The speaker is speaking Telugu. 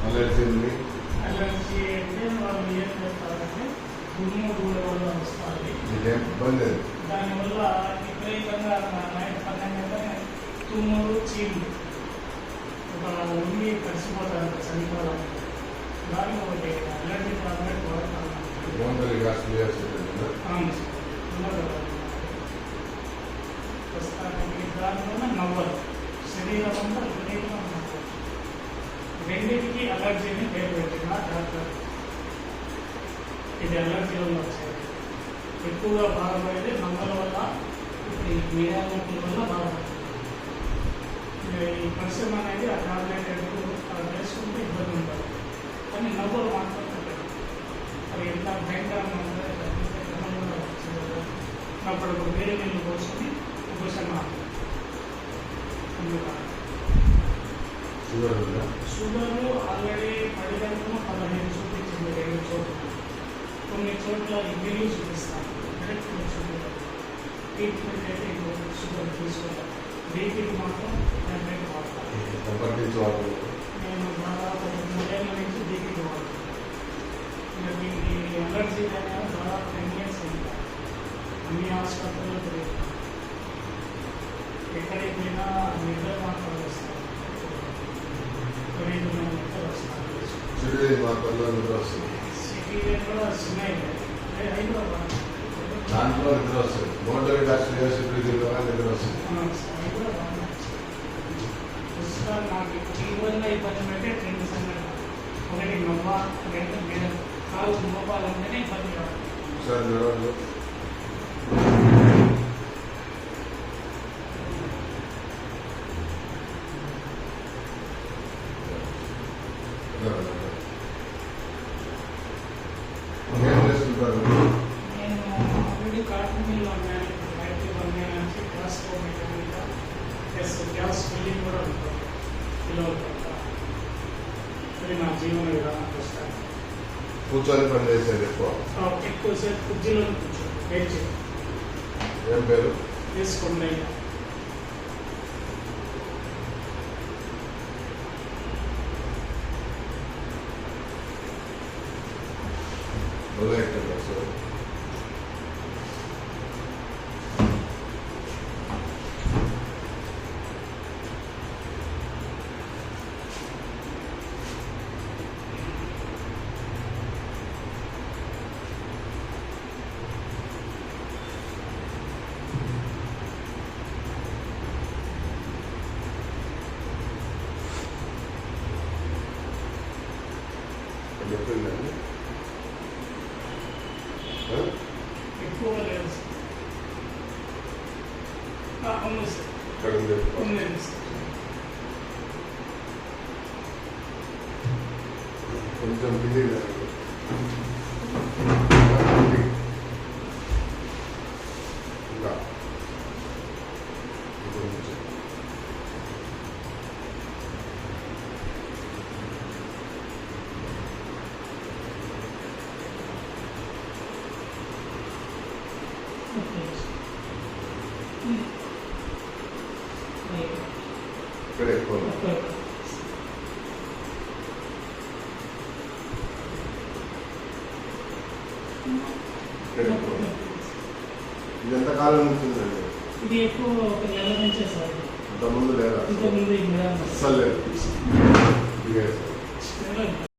అలర్జీ ఉంది. అలర్జీ అంటే వాళ్ళు ఏం చేస్తారంటే దుమ్ము వల్ల వస్తుంది. ఇబ్బంది దానివల్ల విపరీతంగా నైట్ 12 గంటల తుమ్ములు చీములు ఒక ఉండి కలిసిపోతారు చనిపోవడం. దానికి ఒకటి అలర్జీ టాబ్లెట్ వాడతాను. ప్రస్తుతానికి దానివల్ల నవ్వరు, శరీరం అంతా విపరీతంగా నవ్వరు. రెండింటికి అలర్జీని పేరు పెట్టిన డాక్టర్. ఇది అలర్జీ వల్ల వచ్చేది. ఎక్కువగా బాధపడేది నమ్మల వల్ల, ఇప్పుడు ఈ మీడియా వల్ల బాధపడుతుంది. ఈ పరిశ్రమ అనేది ఆ టాబ్లెట్ వేసుకుంటే ఇబ్బంది ఉంటుంది, కానీ నవ్వులు మాత్రం ఉంటుంది. అది ఎంత భయంకరంగా ఉంటుందో అప్పుడు వేరే నీళ్ళు పోసుకుని ఉపశమనం. షుగర్ ఆల్రెడీ 10 గంటలు 15 చూపించింది 2 చోట్ల. కొన్ని చోట్ల ఇడ్లీలు చూపిస్తాను, డైరెక్ట్ షుగర్ ట్రీట్మెంట్ అయితే షుగర్ తీసుకుంటాను. బీపీకి మాత్రం టాబ్లెట్ వాడతాను. నేను దాదాపు 3 ఏళ్ళ నుంచి బీపీకి వాడతాను. ఇంకా దీనికి అలర్జీ అనేది దాదాపు 10 years ఉంటాను. అన్ని హాస్పిటల్లో తిరుగుతాను. ఎక్కడికి పోయినా నిద్ర మాత్రం వస్తాను. సిటీ కూడా ఉన్నాయి. హైదరాబాద్ దాంట్లో నిద్ర వస్తుంది. మోటరీ నిద్ర వస్తుంది. పుస్తకాలు నాకు తీవ్రంగా ఇబ్బంది పెట్టే 2 సంఘటనలు. ఒకటి నవ్వ, 2 మీద కాలు మోపాలంటేనే ఇబ్బంది కాదు. నేను ఆల్రెడీ కాటన్ మిల్ ఉన్నాను. బయట నుంచి గ్యాస్కో మెకానిక్ ప్లస్ గ్యాస్ ఫిల్లింగ్ కూడా ఉంటుంది. ఇది నా జీవన విధానం. కూర్చొని పని చేసేది ఎక్కువసేపు కుర్చీలో కూర్చొని వెయిట్ చేయాలి. ఏం పేరు వేసుకోండి. ఎక్కువ లేదు సార్. అవును సార్, ఉంది సార్. కొంచెం బిజీ ఇక్కడ ఎక్కువ ఇది ఎంతకాలం నుంచి ఉందండి? ఇది ఎక్కువ 1 నెల నుంచే సార్. ఇంతకుముందు లేదా? ఇంతకుముందు అస్సలు లేదు.